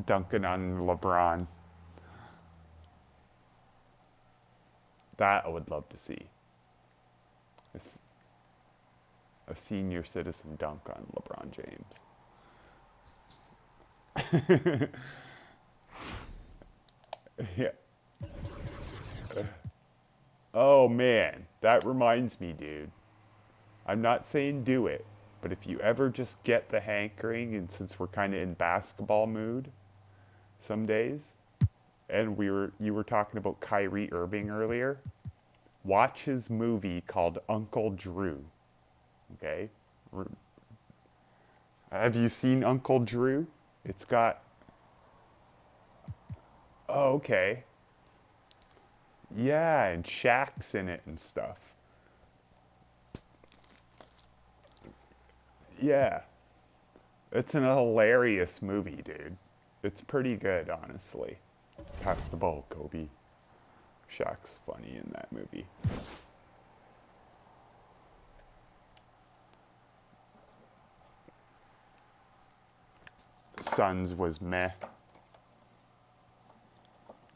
Dunking on LeBron. That I would love to see. A senior citizen dunk on LeBron James. Yeah. Oh man, that reminds me, dude. I'm not saying do it, but if you ever just get the hankering, and since we're kind of in basketball mood some days, and you were talking about Kyrie Irving earlier, watch his movie called Uncle Drew. Okay? Have you seen Uncle Drew? It's got. Oh, okay. Yeah, and Shaq's in it and stuff. Yeah. It's an hilarious movie, dude. It's pretty good, honestly. Pass the ball, Kobe. Shaq's funny in that movie. Sons was meh.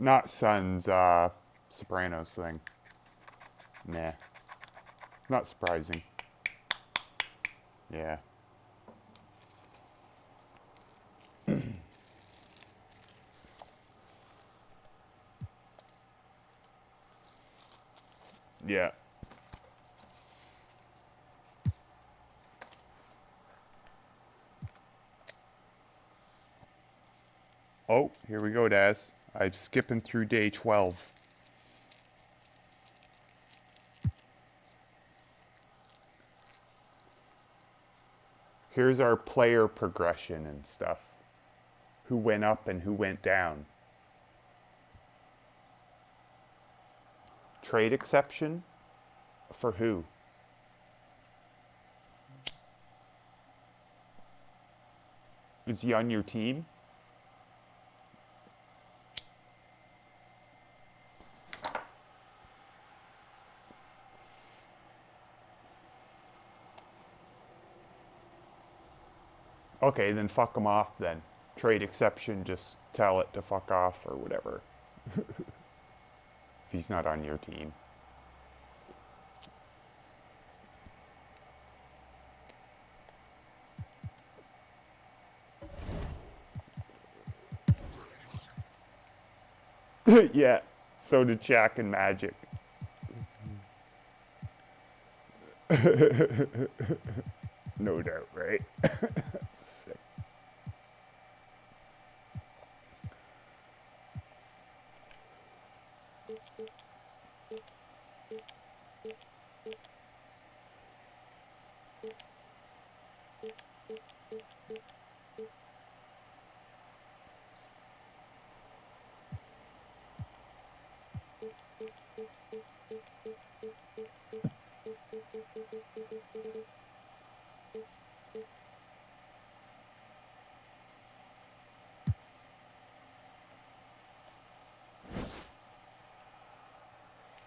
Not Sons, Sopranos thing. Meh. Not surprising. Yeah. Yeah. Oh, here we go, Daz. I'm skipping through day 12. Here's our player progression and stuff. Who went up and who went down. Trade exception? For who? Is he on your team? Okay, then fuck him off then. Trade exception, just tell it to fuck off or whatever. If he's not on your team. Yeah, so did Shaq and Magic. No doubt, right? Sick.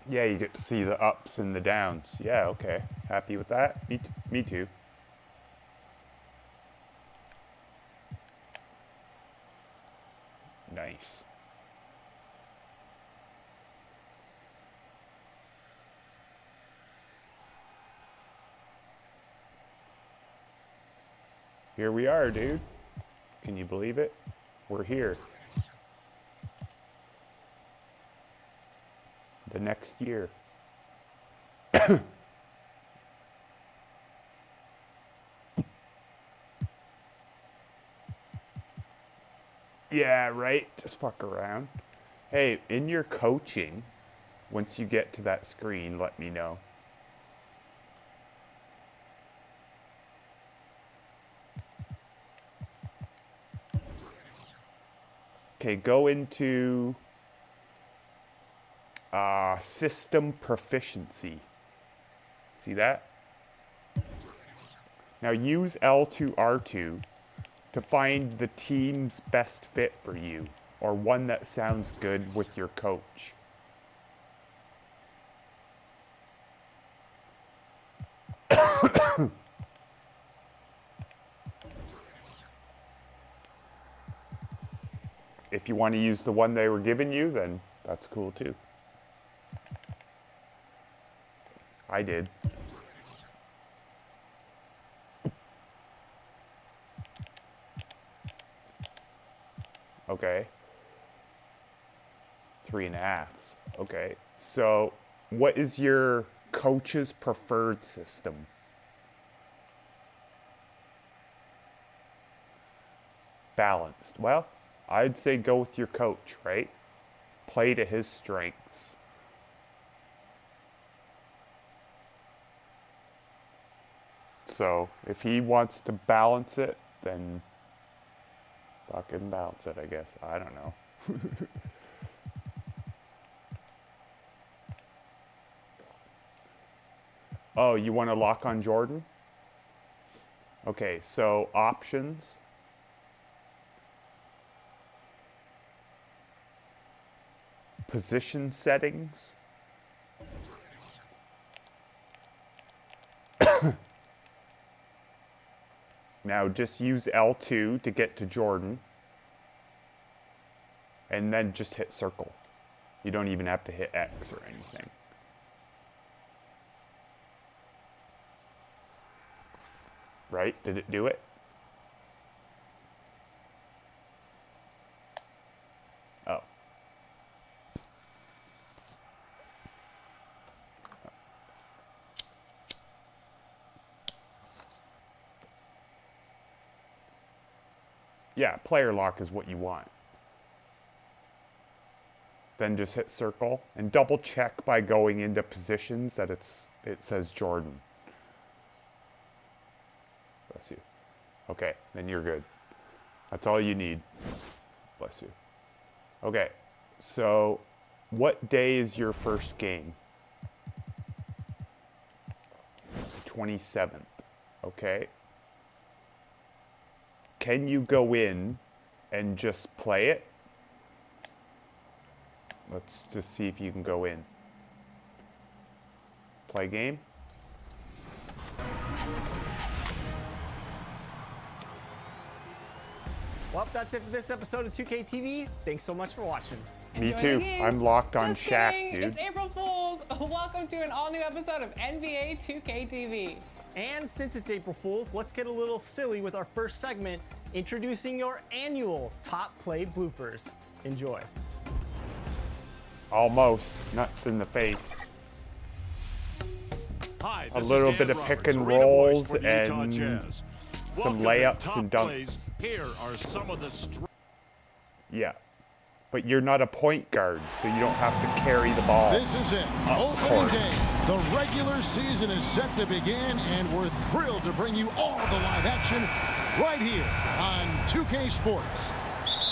Yeah, you get to see the ups and the downs. Yeah, okay. Happy with that? Me too. Nice. Here we are, dude. Can you believe it? We're here. The next year. Yeah, right? Just fuck around. Hey, in your coaching, once you get to that screen, let me know. Okay, go into system proficiency. See that? Now use L2 R2 to find the team's best fit for you, or one that sounds good with your coach. if you want to use the one they were giving you, then that's cool too. I did. Okay. 3.5s. Okay. So, what is your coach's preferred system? Balanced. Well, I'd say go with your coach, right? Play to his strengths. So, if he wants to balance it, then fucking balance it, I guess. I don't know. Oh, you want to lock on Jordan? Okay, so options. Position settings. Now just use L2 to get to Jordan. And then just hit circle. You don't even have to hit X or anything. Right? Did it do it? Oh. Yeah, player lock is what you want. Then just hit circle and double check by going into positions that it says Jordan. Bless you. Okay, then you're good. That's all you need. Bless you. Okay, so what day is your first game? 27th. Okay. Can you go in and just play it? Let's just see if you can go in. Play game. Well, that's it for this episode of 2K TV. Thanks so much for watching. Me too. I'm locked on Just Shaq, kidding. dude. It's April Fool's. Welcome to an all-new episode of NBA 2K TV. And since it's April Fool's, let's get a little silly with our first segment, introducing your annual Top Play bloopers. Enjoy. Almost. Nuts in the face. Hi, A little bit of pick and rolls and some layups and dunks. Here are some of the Yeah. But you're not a point guard, so you don't have to carry the ball. This is it. Opening day. The regular season is set to begin, and we're thrilled to bring you all the live action right here on 2K Sports.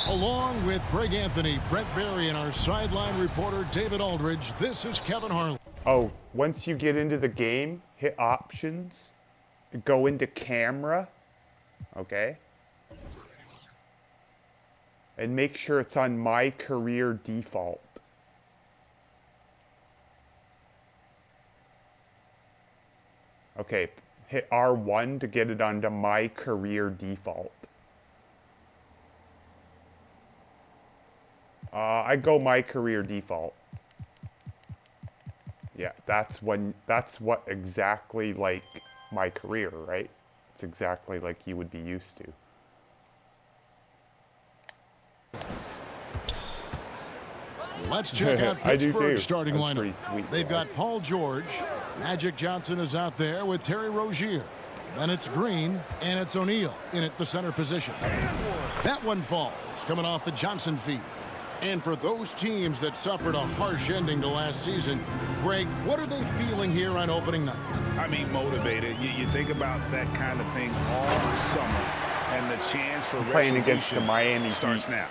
Along with Greg Anthony, Brett Berry, and our sideline reporter, David Aldridge, this is Kevin Harlan. Oh, once you get into the game, hit options, go into camera, okay? And make sure it's on my career default. Okay, hit R1 to get it onto my career default. I go my career default. Yeah, that's what exactly like my career, right? It's exactly like you would be used to. Let's check out I do Pittsburgh's too. starting That's lineup. pretty sweet, They've guys. got Paul George. Magic Johnson is out there with Terry Rozier. Then it's Green, and it's O'Neal in at the center position. That one falls, coming off the Johnson feed. And for those teams that suffered a harsh ending to last season, Greg, what are they feeling here on opening night? I mean, motivated. You think about that kind of thing all summer, and the chance for Playing against the resolution Miami starts Heat. now.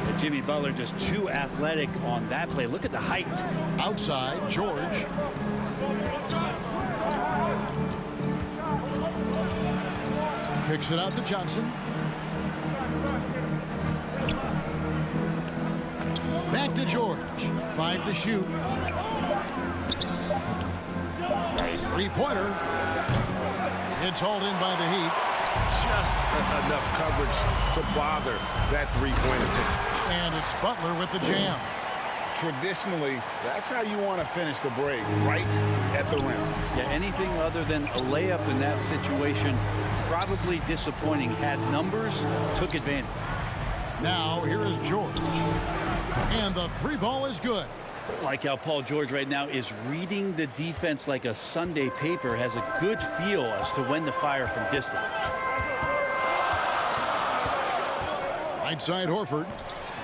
But Jimmy Butler just too athletic on that play. Look at the height. Outside, George. Kicks it out to Johnson. Back to George. 5 to shoot. Three-pointer. It's hauled in by the Heat. Just enough coverage to bother that three-point attempt. And it's Butler with the jam. Traditionally, that's how you want to finish the break, right at the rim. Yeah, anything other than a layup in that situation, probably disappointing. Had numbers, took advantage. Now here is George. And the three ball is good. Like how Paul George right now is reading the defense like a Sunday paper, has a good feel as to when to fire from distance. Right side Horford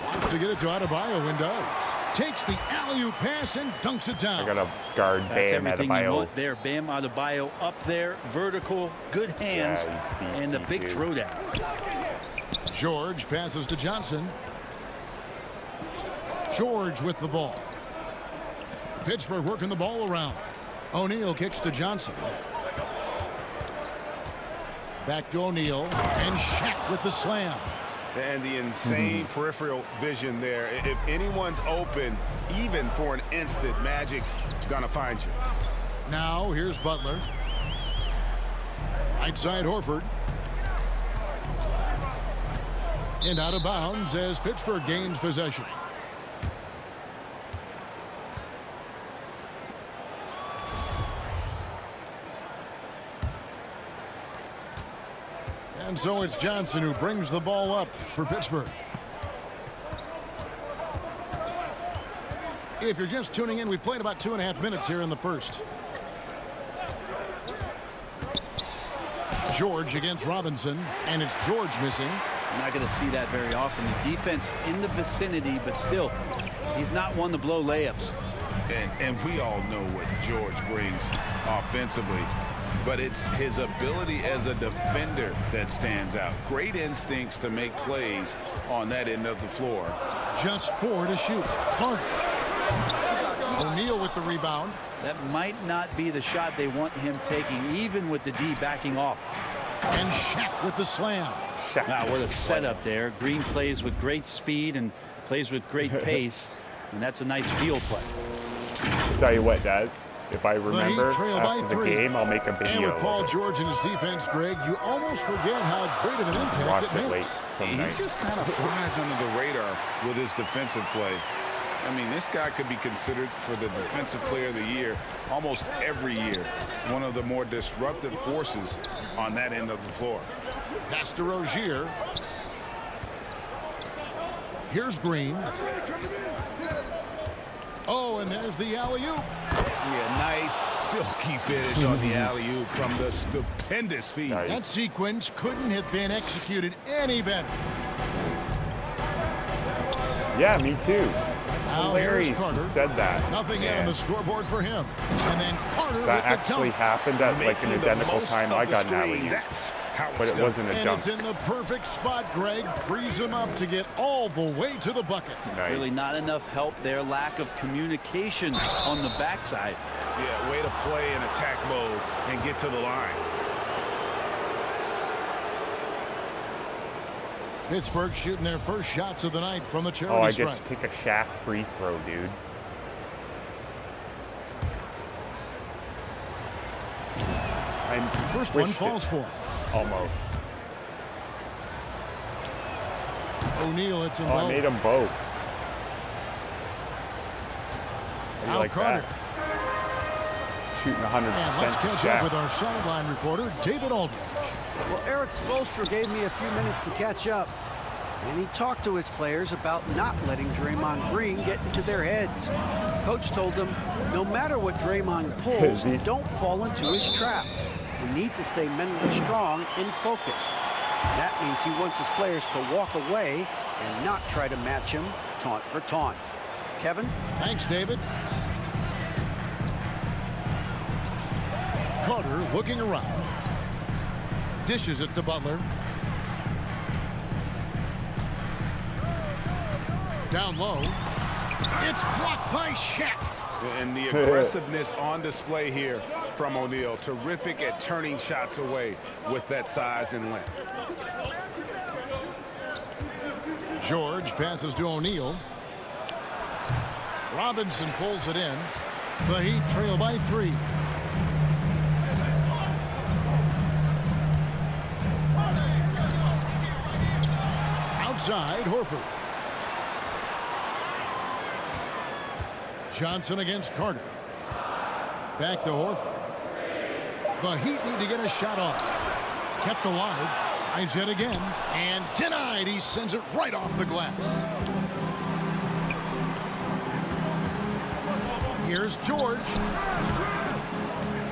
wants to get it to Adebayo and does. Takes the alley-oop pass and dunks it down. I got to guard That's Bam everything you Adebayo. want there. Bam Adebayo up there, vertical, good hands, Yeah, he's and the beastly, big too. throwdown. George passes to Johnson. George with the ball. Pittsburgh working the ball around. O'Neal kicks to Johnson. Back to O'Neal. And Shaq with the slam. And the insane peripheral vision there. If anyone's open, even for an instant, Magic's gonna find you. Now here's Butler. Right side Horford. And out of bounds as Pittsburgh gains possession. And so it's Johnson who brings the ball up for Pittsburgh. If you're just tuning in, we've played about 2.5 minutes here in the first. George against Robinson, and it's George missing. I'm not going to see that very often. The defense in the vicinity, but still, he's not one to blow layups. And we all know what George brings offensively, but it's his ability as a defender that stands out. Great instincts to make plays on that end of the floor. Just 4 to shoot. Carter. O'Neal with the rebound. That might not be the shot they want him taking, even with the D backing off. And Shaq with the slam. Shaq. Wow, what a setup there. Green plays with great speed and plays with great pace, and that's a nice field play. I'll tell you what, Daz. If I remember Heat trail by after the 3. game, I'll make a video. And with Paul of it. George and his defense, Greg, you almost forget how great of an impact Watch it it late makes. some He night. just kind of flies under the radar with his defensive play. I mean, this guy could be considered for the Defensive Player of the Year almost every year. One of the more disruptive forces on that end of the floor. Pass to Rozier. Here's Green. Oh, and there's the alley-oop. Yeah, nice silky finish on the alley-oop from the stupendous feed. Nice. That sequence couldn't have been executed any better. Yeah, me too. Now Hilarious here's you Carter. said that. Nothing yet Man. on the scoreboard for him. And then Carter That with the actually dunk. happened at like an Making the identical most time of I the got an screen. alley-oop. That's how But it's it done. wasn't a And dunk. it's in the perfect spot, Greg. Frees him up to get all the way to the bucket. Nice. Really not enough help there. Lack of communication on the backside. Yeah, way to play in attack mode and get to the line. Pittsburgh shooting their first shots of the night from the Oh, charity I get stripe. to take a Shaq free throw, dude. First one falls for him. Almost. O'Neal, it's in Oh, I both. made them both. How do you Al like Carter. that? Shooting 100% And let's catch Shaq. up with our sideline reporter, David Aldridge. Well, Eric Spoelstra gave me a few minutes to catch up, and he talked to his players about not letting Draymond Green get into their heads. Coach told them, no matter what Draymond pulls, Is he? don't fall into his trap. We need to stay mentally strong and focused. That means he wants his players to walk away and not try to match him taunt for taunt. Kevin? Thanks, David. Carter looking around. Dishes it to Butler. Down low. It's blocked by Shaq. And the aggressiveness on display here from O'Neal. Terrific at turning shots away with that size and length. George passes to O'Neal. Robinson pulls it in. The Heat trail by 3. Outside, Horford. Johnson against Carter. Back to Horford. The Heat need to get a shot off. Kept alive. Tries it again. And denied. He sends it right off the glass. Here's George.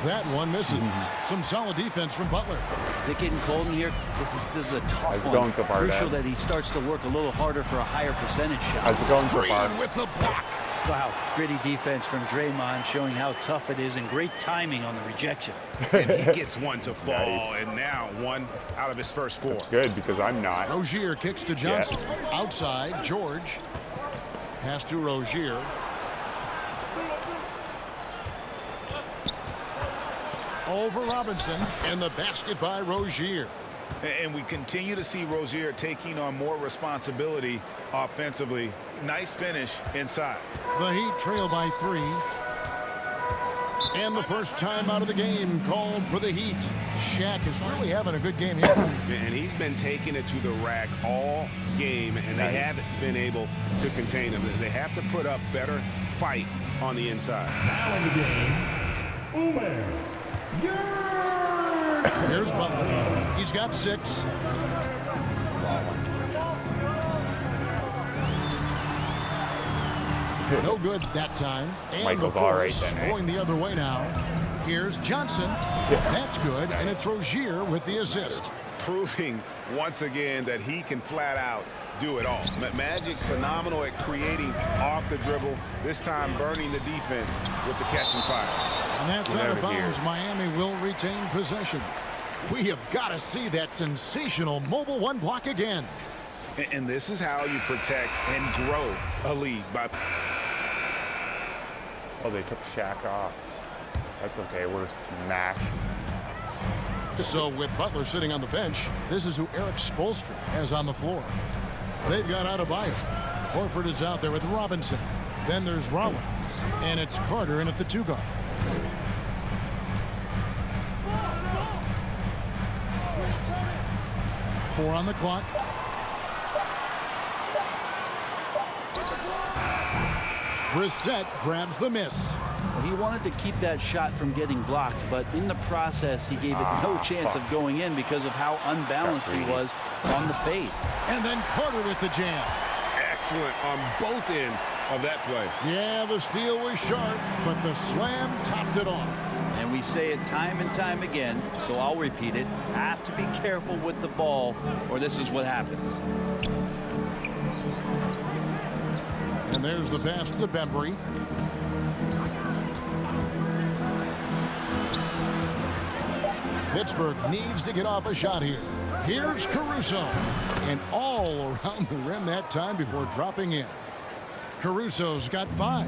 That one misses. Some solid defense from Butler. Is it getting cold in here? This is a tough How's it one. going so far, Crucial Dad? that he starts to work a little harder for a higher percentage shot. How's it going so far? Green with the block. Wow, gritty defense from Draymond, showing how tough it is, and great timing on the rejection. And he gets one to fall, and now one out of his first 4. Good, because I'm not. Rozier kicks to Johnson. Outside, George. Pass to Rozier. Over Robinson, and the basket by Rozier. And we continue to see Rozier taking on more responsibility offensively. Nice finish inside. The Heat trail by 3. And the first time out of the game called for the Heat. Shaq is really having a good game here. And he's been taking it to the rack all game, and they haven't been able to contain him. They have to put up better fight on the inside. Now in the game, Umer. Here's Butler. He's got 6. No good that time. And Michael's the all right force then, eh? going the other way now. Here's Johnson. That's good, and it's Rozier with the assist. Proving once again that he can flat out do it all. Magic phenomenal at creating off the dribble, this time burning the defense with the catch and fire. And that's out of Never bounds. here. Miami will retain possession. We have got to see that sensational mobile 1 block again. And this is how you protect and grow a lead. By Oh, they took Shaq off. That's okay. We're smashed. So with Butler sitting on the bench, this is who Eric Spoelstra has on the floor. They've got Adebayo. Horford is out there with Robinson. Then there's Rollins. And it's Carter in at the 2 guard. Four on the clock. Brissett grabs the miss. Well, he wanted to keep that shot from getting blocked, but in the process, he gave it no chance of going in because of how unbalanced he was on the fade. And then Carter with the jam. excellent on both ends of that play. Yeah, the steal was sharp, but the slam topped it off. And we say it time and time again, so I'll repeat it. Have to be careful with the ball, or this is what happens. And there's the pass to Bembry. Pittsburgh needs to get off a shot here. Here's Caruso. And all around the rim that time before dropping in. Caruso's got 5.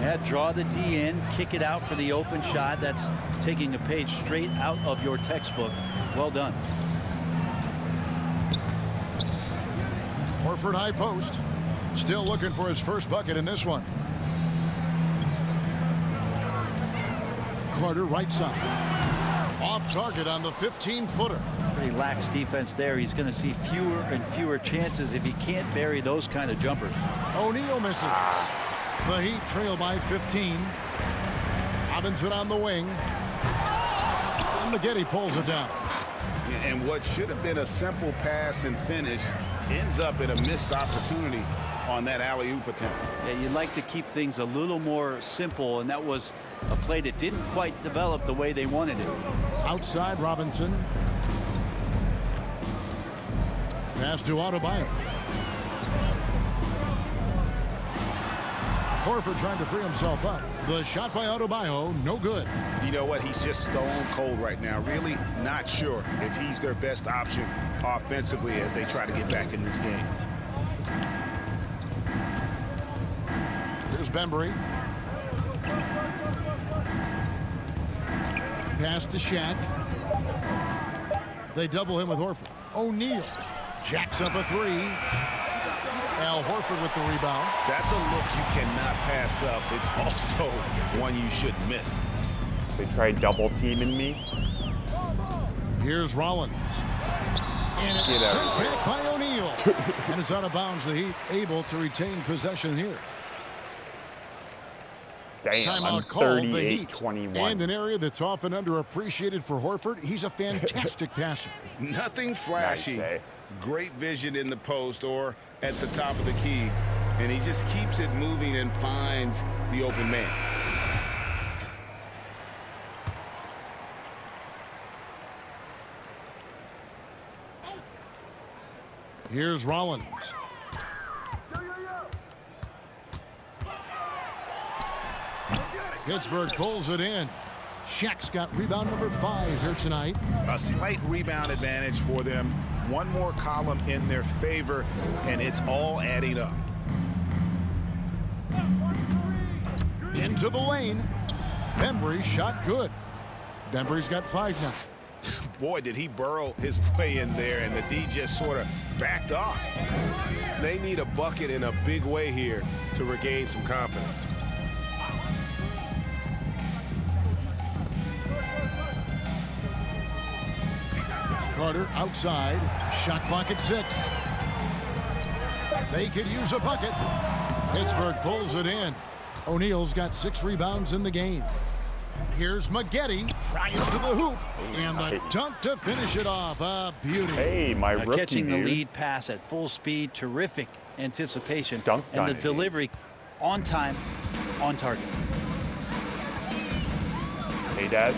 Yeah, draw the D in, kick it out for the open shot. That's taking a page straight out of your textbook. Well done. Horford high post. Still looking for his first bucket in this one. Carter right side. Off target on the 15-footer. Pretty lax defense there. He's going to see fewer and fewer chances if he can't bury those kind of jumpers. O'Neal misses. The Heat trail by 15. Robinson on the wing. And McGetty pulls it down. And what should have been a simple pass and finish ends up in a missed opportunity on that alley-oop attempt. Yeah, you'd like to keep things a little more simple, and that was a play that didn't quite develop the way they wanted it. Outside Robinson. Pass to Adebayo. Horford trying to free himself up. The shot by Adebayo, no good. You know what? He's just stone cold right now. Really not sure if he's their best option offensively as they try to get back in this game. Here's Bembry. Pass to Shaq. They double him with Horford. O'Neal jacks up a 3. Al Horford with the rebound. That's a look you cannot pass up. It's also one you shouldn't miss. They tried double teaming me. Here's Rollins. And it's Get out sent of here. back by O'Neal. And it's out of bounds. The Heat able to retain possession here. Damn, I'm Timeout called the Heat. 38-21. And an area that's often underappreciated for Horford, he's a fantastic passer. Nothing flashy. Nice, eh? Great vision in the post or at the top of the key. And he just keeps it moving and finds the open man. Here's Rollins. Pittsburgh pulls it in. Shaq's got rebound number 5 here tonight. A slight rebound advantage for them. One more column in their favor, and it's all adding up. Into the lane. Bembry's shot good. Bembry's got 5 now. Boy, did he burrow his way in there, and the D just sort of backed off. They need a bucket in a big way here to regain some confidence. Carter outside. Shot clock at 6. They could use a bucket. Pittsburgh pulls it in. O'Neal's got 6 rebounds in the game. Here's Maggette trying to the hoop. And the dunk to finish it off. A beauty. Hey, my rookie, Catching dude. the lead pass at full speed, terrific anticipation. Dunked and on the it, delivery on time, on target. Hey, Dad.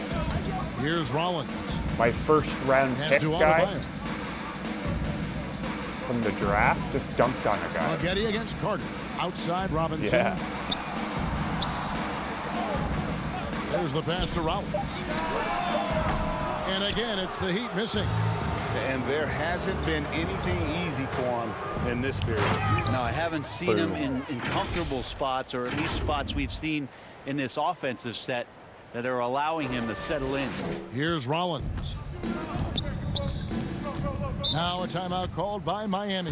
Here's Rollins. My first round Has pick to guy Adebayo. from the draft just dunked on a guy. Maggette against Carter. Outside Robinson. Yeah. There's the pass to Rollins. And again, it's the Heat missing. And there hasn't been anything easy for him in this period. No, I haven't seen him in comfortable spots, or at least spots we've seen in this offensive set that are allowing him to settle in. Here's Rollins. Now a timeout called by Miami.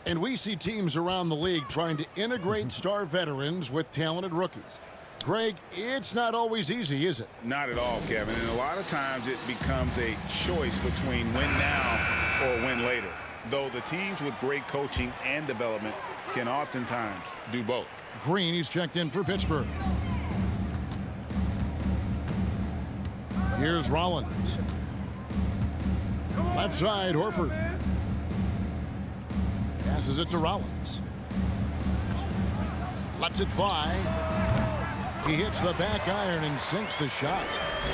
And we see teams around the league trying to integrate star veterans with talented rookies. Greg, it's not always easy, is it? Not at all, Kevin. And a lot of times it becomes a choice between win now or win later. Though the teams with great coaching and development can oftentimes do both. Green, he's checked in for Pittsburgh. Here's Rollins. Left side, Horford. Passes it to Rollins. Lets it fly. He hits the back iron and sinks the shot.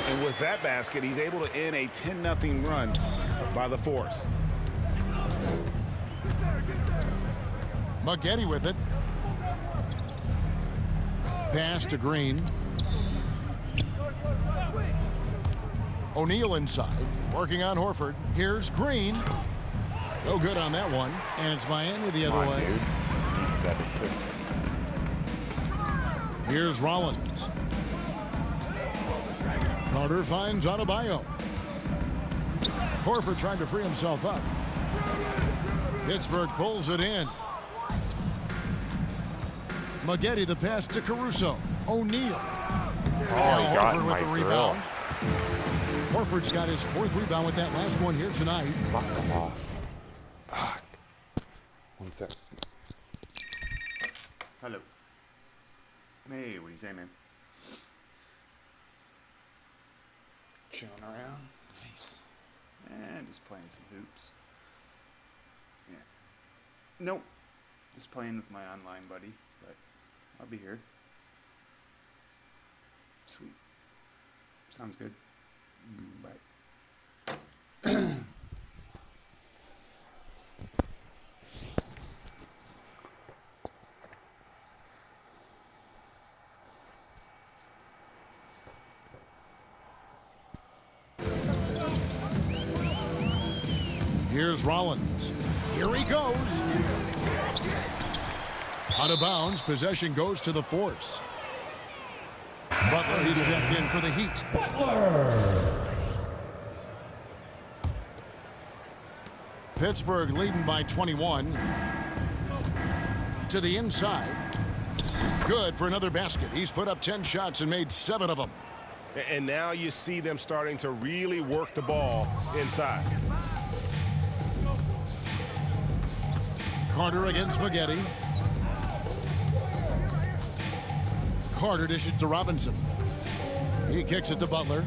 And with that basket, he's able to end a 10-0 run by the Force. Maggette with it. Pass to Green. O'Neal inside, working on Horford. Here's Green. No good on that one. And it's Miami the other way. Dude. That is sick. Here's Rollins. Carter finds Adebayo. Horford trying to free himself up. Pittsburgh pulls it in. Maggette the pass to Caruso. O'Neal. Oh, he got Horford in with my the grill. rebound. Horford's got his 4th rebound with that last one here tonight. Fuck him off. Fuck. One sec. Hello. Hey, what do you say, man? Chilling around. Nice. And just playing some hoops. Yeah. Nope. Just playing with my online buddy, but I'll be here. Sweet. Sounds good. Bye. Here's Rollins. Here he goes. Out of bounds. Possession goes to the Force. Butler, he's checked in for the Heat. Pittsburgh leading by 21. To the inside. Good for another basket. He's put up 10 shots and made 7 of them. And now you see them starting to really work the ball inside. Carter against Maggette. Carter dishes to Robinson. He kicks it to Butler.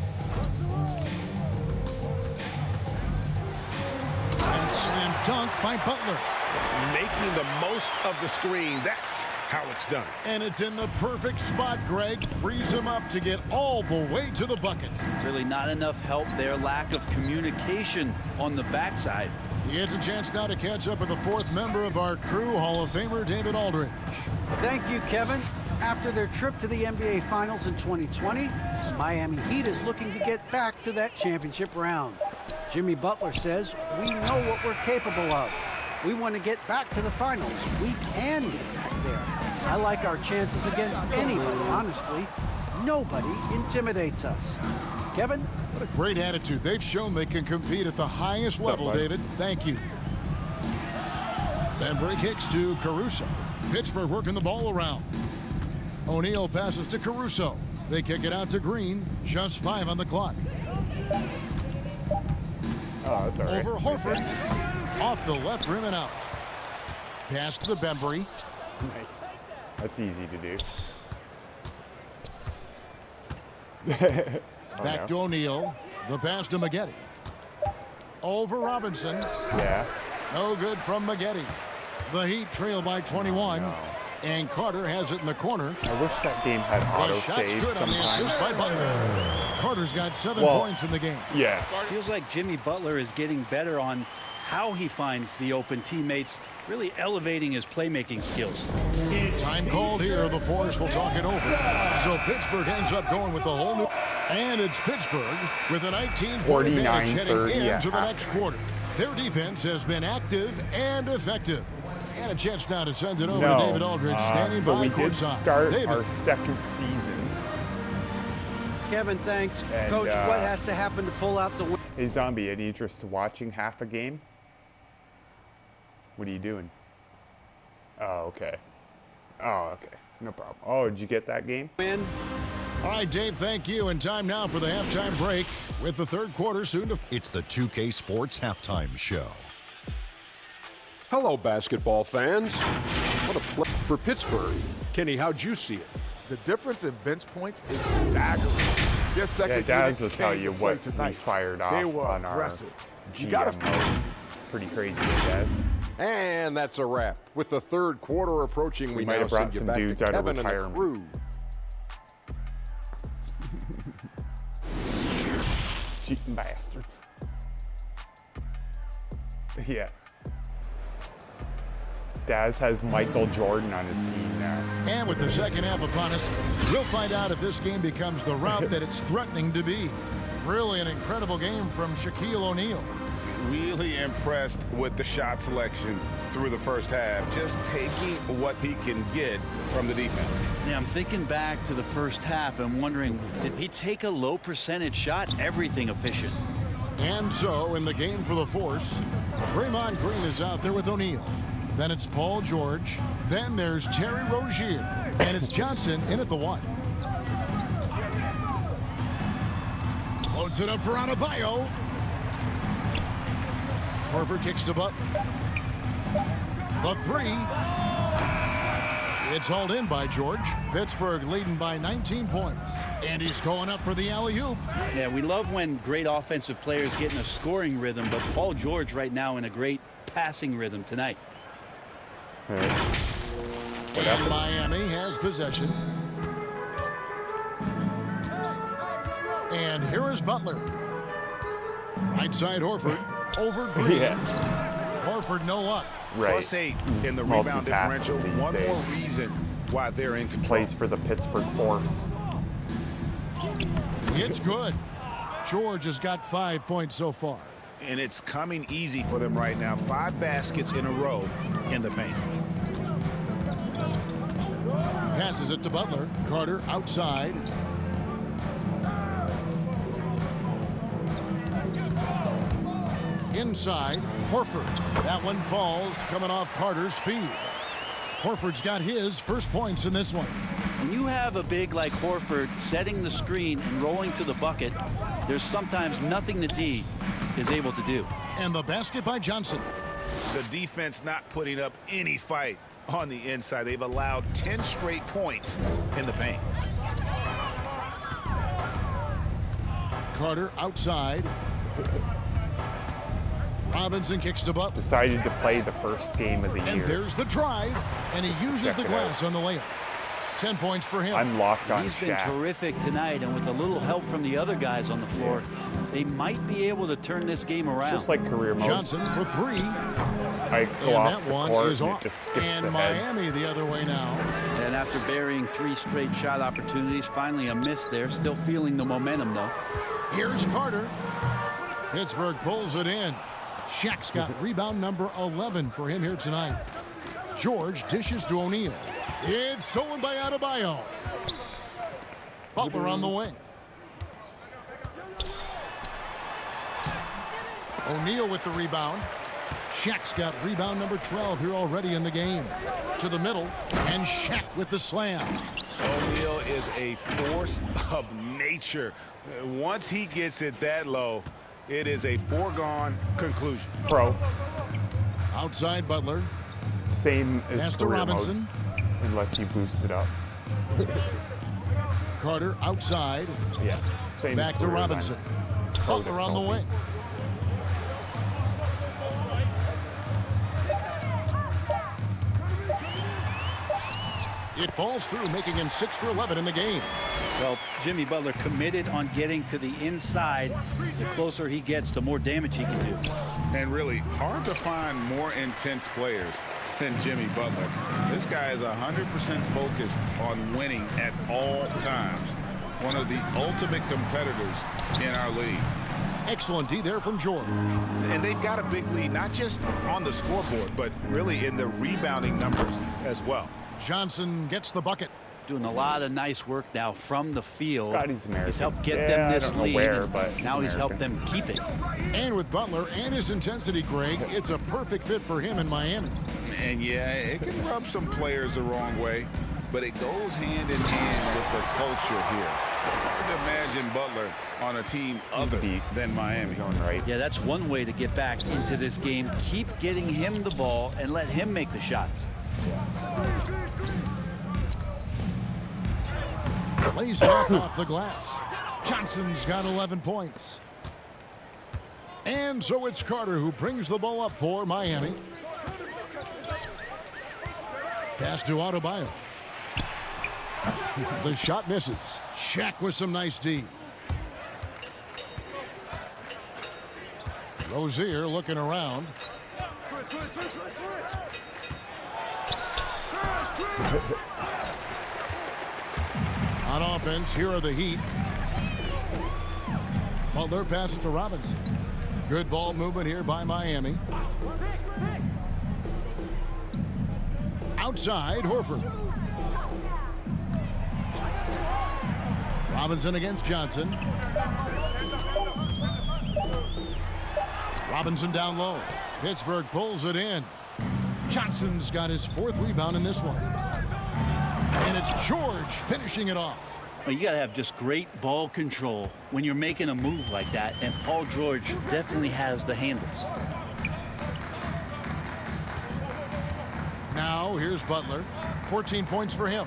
And slam dunk by Butler. Making the most of the screen. That's how it's done. And it's in the perfect spot. Greg frees him up to get all the way to the bucket. Really not enough help there. Lack of communication on the backside. He has a chance now to catch up with the fourth member of our crew, Hall of Famer David Aldridge. Thank you, Kevin. After their trip to the NBA Finals in 2020, the Miami Heat is looking to get back to that championship round. Jimmy Butler says, we know what we're capable of. We want to get back to the finals. We can get back there. I like our chances against anybody, honestly. Nobody intimidates us. Kevin? What a great attitude. They've shown they can compete at the highest level, David. Thank you. Bembry kicks to Caruso. Pittsburgh working the ball around. O'Neal passes to Caruso. They kick it out to Green. Just 5 on the clock. Oh, that's all right. Over Horford. Off the left rim and out. Pass to the Bembry. Nice. That's easy to do. Back to O'Neal. The pass to Maggette. Over Robinson. Yeah. No good from Maggette. The Heat trail by 21. No. And Carter has it in the corner. I wish that game had The auto shot's save good on the assist sometimes. by Butler. Carter's got 7 points in the game. Yeah. Feels like Jimmy Butler is getting better on how he finds the open teammates, really elevating his playmaking skills. Time called here. The Force will talk it over. So Pittsburgh ends up going with the whole new. And it's Pittsburgh with a 19-point advantage heading into the next quarter. Their defense has been active and effective. And a chance now to send it over to David Aldridge, standing but by we did courtside. start David. our second season. Kevin, thanks. And, Coach, what has to happen to pull out the win? Hey, Zombie, any interest in watching half a game? What are you doing? Oh, okay. Oh, okay. No problem. Oh, did you get that game? All right, Dave, thank you. And time now for the halftime break with the third quarter soon to... It's the 2K Sports Halftime Show. Hello, basketball fans. What a play for Pittsburgh. Kenny, how'd you see it? The difference in bench points is staggering. Their second Daz unit will tell came you to play what we tonight. fired off They were on our aggressive. You GM gotta mode. Pretty crazy, Daz. And that's a wrap. With the third quarter approaching, we might now have brought send you some back dudes to out of Kevin and the retirement. crew. Cheating bastards. Yeah. Daz has Michael Jordan on his team now. And with the second half upon us, we'll find out if this game becomes the route that it's threatening to be. Really an incredible game from Shaquille O'Neal. Really impressed with the shot selection through the first half. Just taking what he can get from the defense. Yeah, I'm thinking back to the first half and wondering, did he take a low percentage shot? Everything efficient. And so in the game for the Force, Draymond Green is out there with O'Neal. Then it's Paul George. Then there's Terry Rozier. And it's Johnson in at the 1. Loads it up for Adebayo. Horford kicks to Butler. The 3. It's hauled in by George. Pittsburgh leading by 19 points. And he's going up for the alley-oop. Yeah, we love when great offensive players get in a scoring rhythm, but Paul George right now in a great passing rhythm tonight. And Miami has possession. And here is Butler. Right side Horford. Over Green. Yeah. Horford no luck. Right. +8 in the rebound differential. Multitasking these One more days. reason why they're in control. Plays for the Pittsburgh Force. It's good. George has got 5 points so far. And it's coming easy for them right now. 5 baskets in a row in the paint. Passes it to Butler. Carter outside. Inside, Horford. That one falls, coming off Carter's feet. Horford's got his first points in this one. When you have a big like Horford setting the screen and rolling to the bucket, there's sometimes nothing that D is able to do. And the basket by Johnson. The defense not putting up any fight on the inside. They've allowed 10 straight points in the paint. Carter outside. Robinson kicks to Butler. Decided to play the first game of the And year. there's the drive, and he uses the glass on the layup. 10 points for him. I'm locked on He's been Shaq. terrific tonight, and with a little help from the other guys on the floor, they might be able to turn this game around. Just like career mode. Johnson for three. I go And off that the one court is and it off. just skips And ahead. Miami the other way now. And after burying 3 straight shot opportunities, finally a miss there. Still feeling the momentum, though. Here's Carter. Pittsburgh pulls it in. Shaq's got rebound number 11 for him here tonight. George dishes to O'Neal. It's stolen by Adebayo. Butler on the wing. O'Neal with the rebound. Shaq's got rebound number 12 here already in the game. To the middle, and Shaq with the slam. O'Neal is a force of nature. Once he gets it that low, it is a foregone conclusion. Pro. Outside Butler. Same as Pass to career Robinson. mode, unless you boost it up. Carter outside. Yeah. Same Back as to career Robinson. mode. Butler on the wing. It falls through, making him 6 for 11 in the game. Well, Jimmy Butler committed on getting to the inside. The closer he gets, the more damage he can do. And really hard to find more intense players than Jimmy Butler. This guy is 100% focused on winning at all times. One of the ultimate competitors in our league. Excellent D there from George. And they've got a big lead, not just on the scoreboard, but really in the rebounding numbers as well. Johnson gets the bucket. Doing a lot of nice work now from the field. Scotty's American. He's helped get Yeah, them I this don't know lead. where, and but now he's helped American. them keep it. And with Butler and his intensity, Greg, it's a perfect fit for him in Miami. And yeah, it can rub some players the wrong way, but it goes hand in hand with the culture here. Hard to imagine Butler on a team other than Miami. Going right. Yeah, that's one way to get back into this game. Keep getting him the ball and let him make the shots. Lays it up off the glass. Johnson's got 11 points. And so it's Carter who brings the ball up for Miami. Pass to Adebayo. The shot misses. Shaq with some nice D. Rozier looking around. On offense, here are the Heat. Butler passes to Robinson. Good ball movement here by Miami. Outside, Horford. Robinson against Johnson. Robinson down low. Pittsburgh pulls it in. Johnson's got his 4th rebound in this one. And it's George finishing it off. Well, you got to have just great ball control when you're making a move like that, and Paul George definitely has the handles. Now here's Butler. 14 points for him.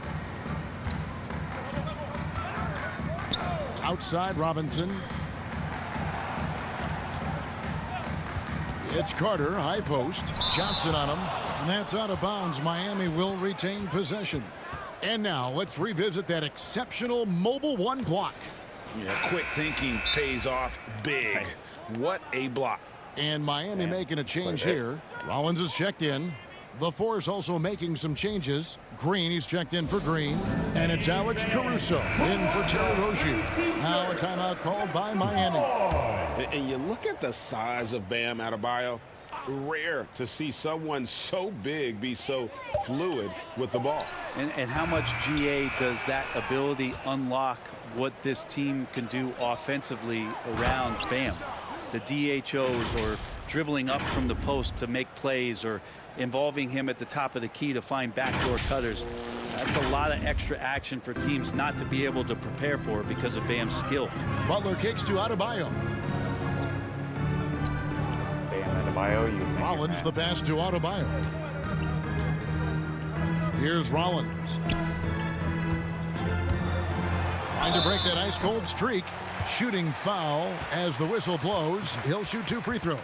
Outside Robinson. It's Carter, high post. Johnson on him. And that's out of bounds. Miami will retain possession. And now let's revisit that exceptional mobile 1 block. Yeah, quick thinking pays off big. What a block. And Miami making a change here. Rollins is checked in. The Force also making some changes. Green, he's checked in for Green. And it's Alex Caruso in for Terry Rozier. Now a timeout called by Miami. And you look at the size of Bam Adebayo. Rare to see someone so big be so fluid with the ball. And how much GA does that ability unlock what this team can do offensively around Bam? The DHOs, or dribbling up from the post to make plays, or involving him at the top of the key to find backdoor cutters. That's a lot of extra action for teams not to be able to prepare for because of Bam's skill. Butler kicks to Adebayo. Bam Adebayo, you Rollins the pass to Adebayo. Here's Rollins. Trying to break that ice-cold streak. Shooting foul as the whistle blows. He'll shoot 2 free throws.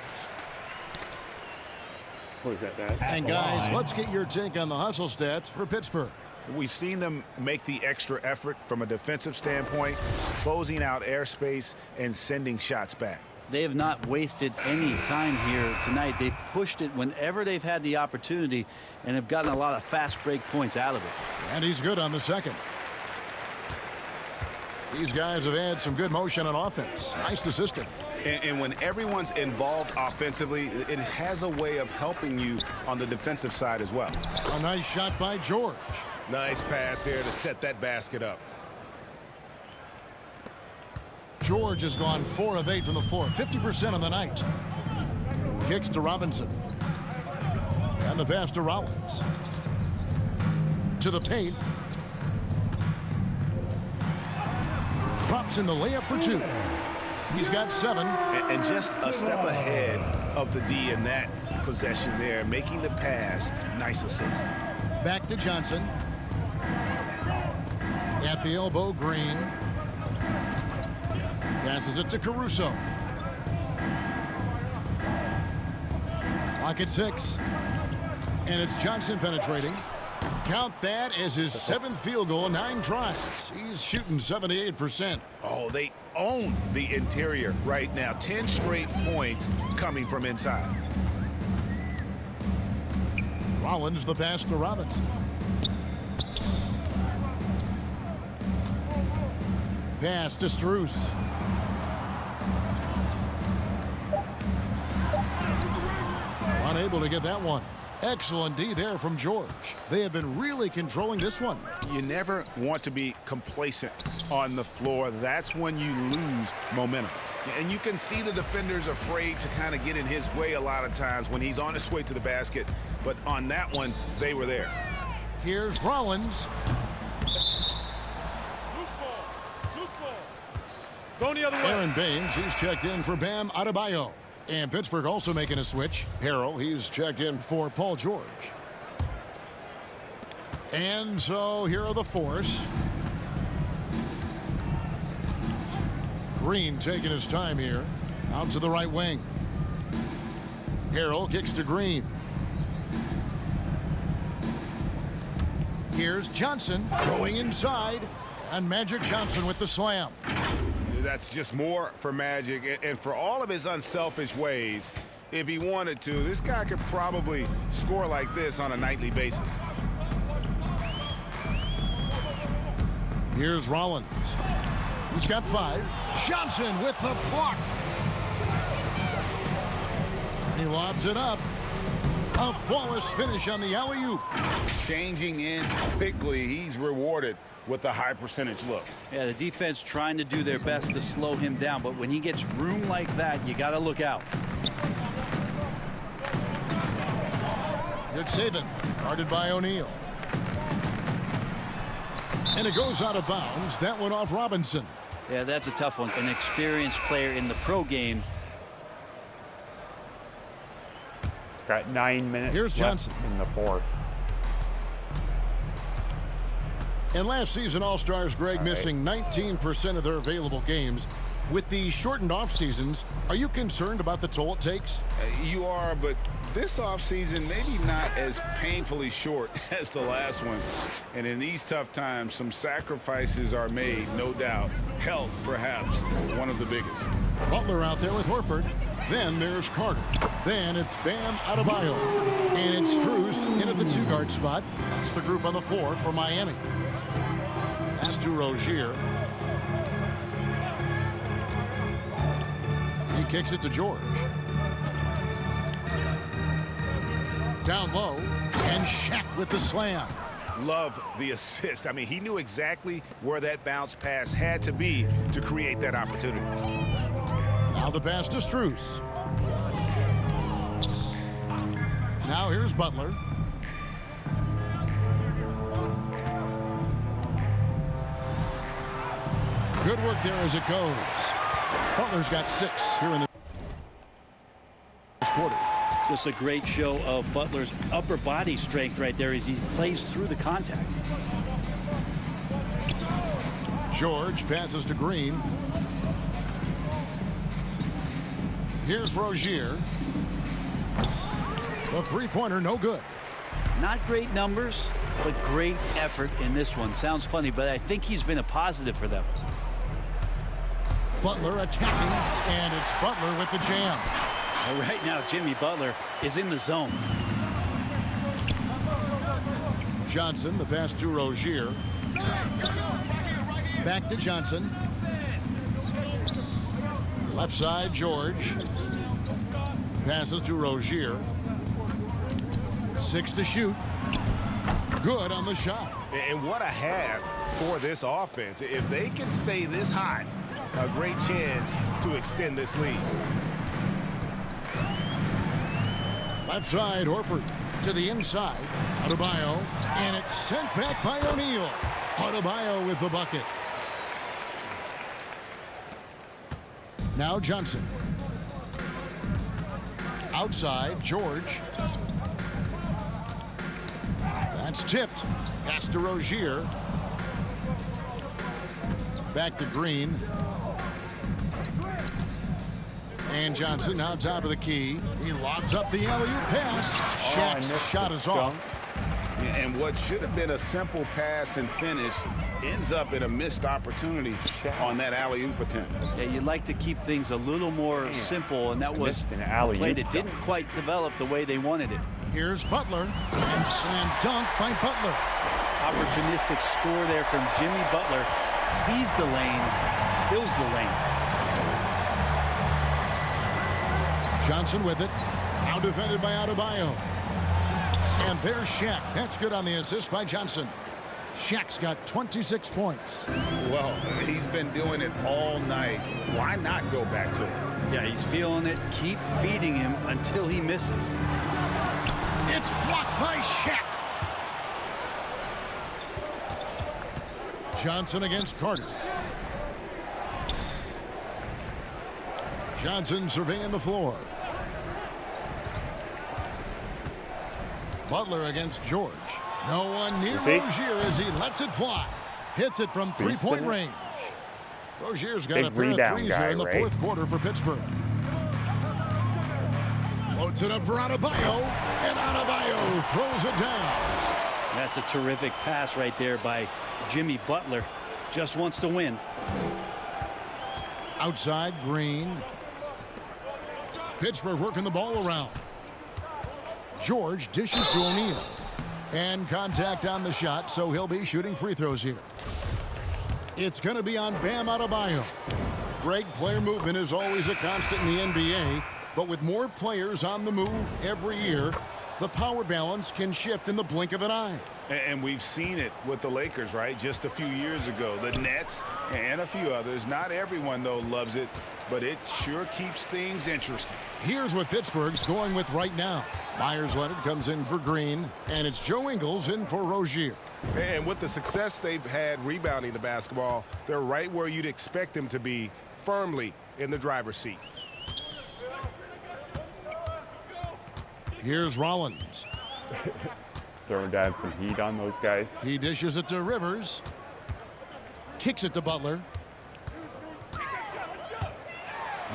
Was that bad? And guys, let's get your take on the hustle stats for Pittsburgh. We've seen them make the extra effort from a defensive standpoint, closing out airspace and sending shots back. They have not wasted any time here tonight. They've pushed it whenever they've had the opportunity and have gotten a lot of fast break points out of it. And he's good on the second. These guys have had some good motion on offense. Nice to system. And when everyone's involved offensively, it has a way of helping you on the defensive side as well. A nice shot by George. Nice pass here to set that basket up. George has gone 4 of 8 from the floor, 50% on the night. Kicks to Robinson. And the pass to Rollins. To the paint. Drops in the layup for 2. He's got 7. And just a step ahead of the D in that possession there, making the pass. Nice assist. Back to Johnson. At the elbow, Green. Passes it to Caruso. Clock at 6. And it's Johnson penetrating. Count that as his 7th field goal in 9 tries. He's shooting 78%. Oh, they own the interior right now. 10 straight points coming from inside. Rollins the pass to Robinson. Pass to Strus. Unable to get that one. Excellent D there from George. They have been really controlling this one. You never want to be complacent on the floor. That's when you lose momentum. And you can see the defenders afraid to kind of get in his way a lot of times when he's on his way to the basket. But on that one, they were there. Here's Rollins. Loose ball. Loose ball. Going the other way. Aaron Baines, he's checked in for Bam Adebayo. And Pittsburgh also making a switch. Harrell, he's checked in for Paul George. And so here are the fours. Green taking his time here. Out to the right wing. Harrell kicks to Green. Here's Johnson going inside. And Magic Johnson with the slam. That's just more for Magic, and for all of his unselfish ways, if he wanted to, this guy could probably score like this on a nightly basis. Here's Rollins. He's got 5. Johnson with the block. He lobs it up. A flawless finish on the alley-oop. Changing ends quickly. He's rewarded with a high percentage look. Yeah, the defense trying to do their best to slow him down, but when he gets room like that, you got to look out. Good saving. Guarded by O'Neal. And it goes out of bounds. That went off Robinson. Yeah, that's a tough one. An experienced player in the pro game. Got 9 minutes Here's Johnson in the 4th. And last season, All-Stars Greg missing 19% of their available games. With the shortened off seasons, are you concerned about the toll it takes? You are, but this offseason maybe not as painfully short as the last one. And in these tough times, some sacrifices are made, no doubt. Health, perhaps, one of the biggest. Butler out there with Horford. Then there's Carter. Then it's Bam Adebayo. And it's Strus in at the 2-guard spot. That's the group on the floor for Miami. Pass to Rozier. He kicks it to George. Down low. And Shaq with the slam. Love the assist. I mean, he knew exactly where that bounce pass had to be to create that opportunity. Now the pass to Strus. Now here's Butler. Good work there as it goes. Butler's got 6 here in the first quarter. Just a great show of Butler's upper body strength right there as he plays through the contact. George passes to Green. Here's Rozier. The three-pointer, no good. Not great numbers, but great effort in this one. Sounds funny, but I think he's been a positive for them. Butler attacking, and it's Butler with the jam. Right now, Jimmy Butler is in the zone. Johnson, the pass to Rozier. Back to Johnson. Left side, George. Passes to Rozier. 6 to shoot. Good on the shot. And what a half for this offense. If they can stay this hot, a great chance to extend this lead. Left side, Horford to the inside. Adebayo, and it's sent back by O'Neal. Adebayo with the bucket. Now Johnson. Outside, George. That's tipped. Pass to Rozier. Back to Green. And Johnson now top of the key. He lobs up the alley-oop pass. Shaq's shot is off. And what should have been a simple pass and finish ends up in a missed opportunity on that alley-oop attempt. Yeah, you'd like to keep things a little more simple, and that was a play that didn't quite develop the way they wanted it. Here's Butler, and slam dunk by Butler. Opportunistic score there from Jimmy Butler. Sees the lane, fills the lane. Johnson with it. Now defended by Adebayo. And there's Shaq. That's good on the assist by Johnson. Shaq's got 26 points. Well, he's been doing it all night. Why not go back to it? Yeah, he's feeling it. Keep feeding him until he misses. It's blocked by Shaq. Johnson against Carter. Johnson surveying the floor. Butler against George. No one near Rozier as he lets it fly. Hits it from three-point range. Rozier's got a pair of threes here in the fourth quarter for Pittsburgh. Floats it up for Adebayo, and Adebayo throws it down. That's a terrific pass right there by Jimmy Butler. Just wants to win. Outside, Green. Pittsburgh working the ball around. George dishes to O'Neal. And contact on the shot, so he'll be shooting free throws here. It's going to be on Bam Adebayo. Great player movement is always a constant in the NBA, but with more players on the move every year, the power balance can shift in the blink of an eye. And we've seen it with the Lakers, right? Just a few years ago. The Nets and a few others. Not everyone, though, loves it, but it sure keeps things interesting. Here's what Pittsburgh's going with right now. Myers Leonard comes in for Green, and it's Joe Ingles in for Rozier. And with the success they've had rebounding the basketball, they're right where you'd expect them to be, firmly in the driver's seat. Here's Rollins. Throwing down some heat on those guys. He dishes it to Rivers. Kicks it to Butler.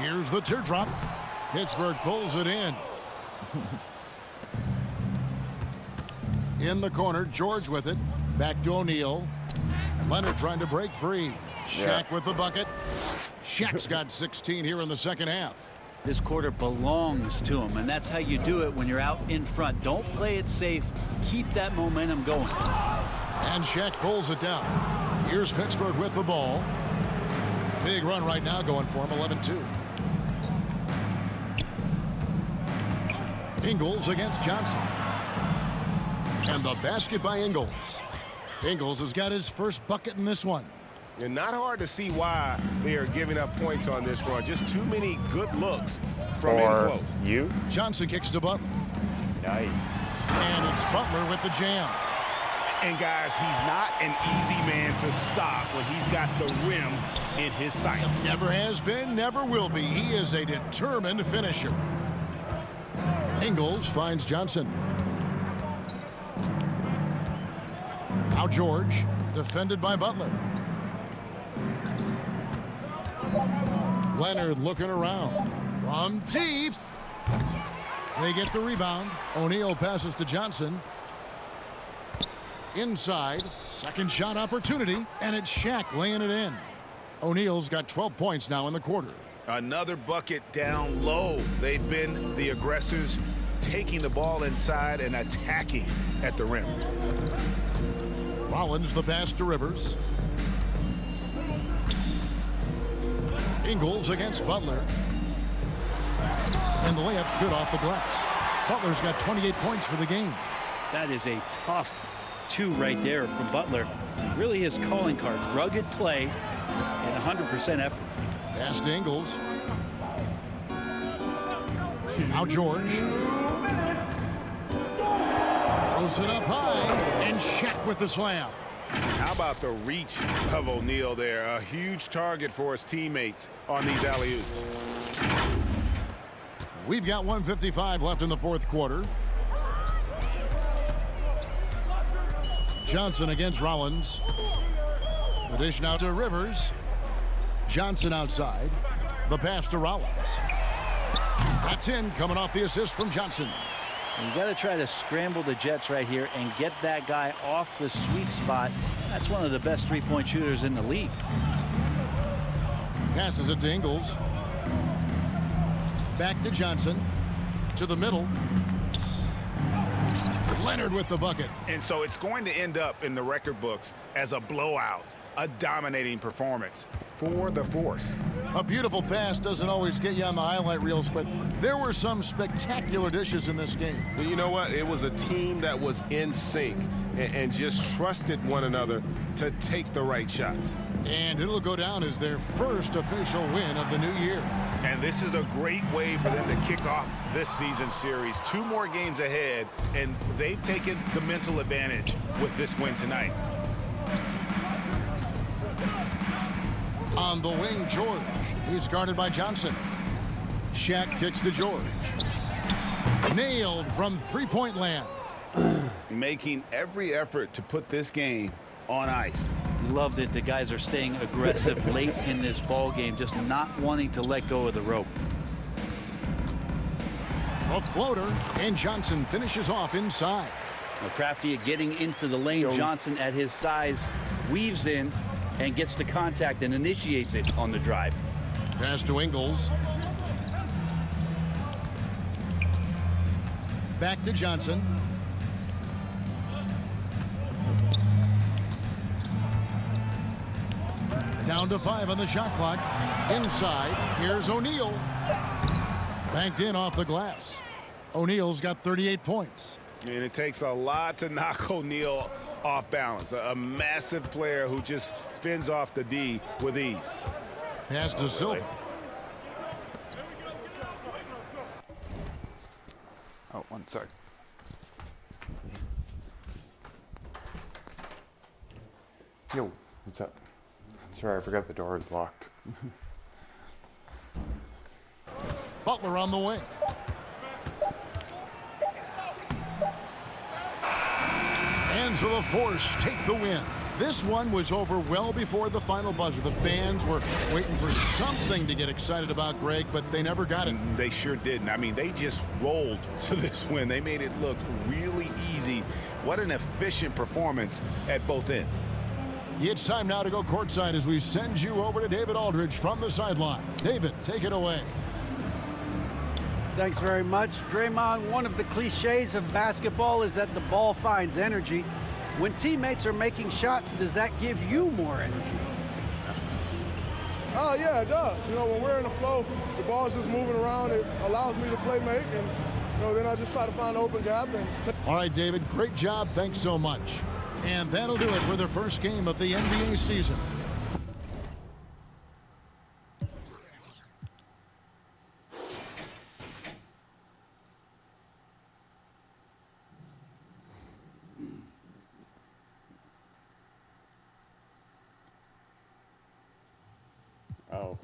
Here's the teardrop. Pittsburgh pulls it in. In the corner, George with it. Back to O'Neal. Leonard trying to break free. Shaq with the bucket. Shaq's got 16 here in the second half. This quarter belongs to him, and that's how you do it when you're out in front. Don't play it safe. Keep that momentum going. And Shaq pulls it down. Here's Pittsburgh with the ball. Big run right now going for him, 11-2. Ingles against Johnson. And the basket by Ingles. Ingles has got his first bucket in this one. And not hard to see why they are giving up points on this run. Just too many good looks from in close. You? Johnson kicks to Butler. Nice. And it's Butler with the jam. And guys, he's not an easy man to stop when he's got the rim in his sights. Never has been, never will be. He is a determined finisher. Ingles finds Johnson. Now George, defended by Butler. Leonard looking around. From deep. They get the rebound. O'Neal passes to Johnson. Inside. Second shot opportunity. And it's Shaq laying it in. O'Neal's got 12 points now in the quarter. Another bucket down low. They've been the aggressors, taking the ball inside and attacking at the rim. Rollins the pass to Rivers. Ingles against Butler. And the layup's good off the glass. Butler's got 28 points for the game. That is a tough 2 right there from Butler. Really his calling card. Rugged play and 100% effort. Pass to Ingles. Now George. Throws it up high. And Shaq with the slam. How about the reach of O'Neal there? A huge target for his teammates on these alley-oops. We've got 1:55 left in the fourth quarter. Johnson against Rollins. The dish now to Rivers. Johnson outside. The pass to Rollins. That's in, coming off the assist from Johnson. You got to try to scramble the Jets right here and get that guy off the sweet spot. That's one of the best three-point shooters in the league. Passes it to Ingles. Back to Johnson. To the middle. Leonard with the bucket. And so it's going to end up in the record books as a blowout, a dominating performance for the Force. A beautiful pass doesn't always get you on the highlight reels, but there were some spectacular dishes in this game. Well, you know what? It was a team that was in sync and just trusted one another to take the right shots. And it'll go down as their first official win of the new year. And this is a great way for them to kick off this season series. 2 more games ahead, and they've taken the mental advantage with this win tonight. On the wing, George. He's guarded by Johnson. Shaq kicks to George. Nailed from three-point land. Making every effort to put this game on ice. Love that the guys are staying aggressive late in this ball game, just not wanting to let go of the rope. A floater, and Johnson finishes off inside. Now, Crafty getting into the lane. Johnson at his size weaves in and gets the contact and initiates it on the drive. Pass to Ingles. Back to Johnson. Down to 5 on the shot clock. Inside, here's O'Neal. Banked in off the glass. O'Neal's got 38 points. And it takes a lot to knock O'Neal off balance. A massive player who just fends off the D with ease. Pass to Silva. Oh, 1 sec. Yo, what's up? Sorry, I forgot the door is locked. Butler on the wing. And so the Force take the win. This one was over well before the final buzzer. The fans were waiting for something to get excited about, Greg, but they never got it. They sure didn't. I mean, they just rolled to this win. They made it look really easy. What an efficient performance at both ends. It's time now to go courtside as we send you over to David Aldridge from the sideline. David, take it away. Thanks very much. Draymond, one of the cliches of basketball is that the ball finds energy. When teammates are making shots, does that give you more energy? Oh, yeah, it does. You know, when we're in the flow, the ball's just moving around. It allows me to play make, and, you know, then I just try to find an open gap. All right, David, great job. Thanks so much. And that'll do it for the first game of the NBA season. Oh.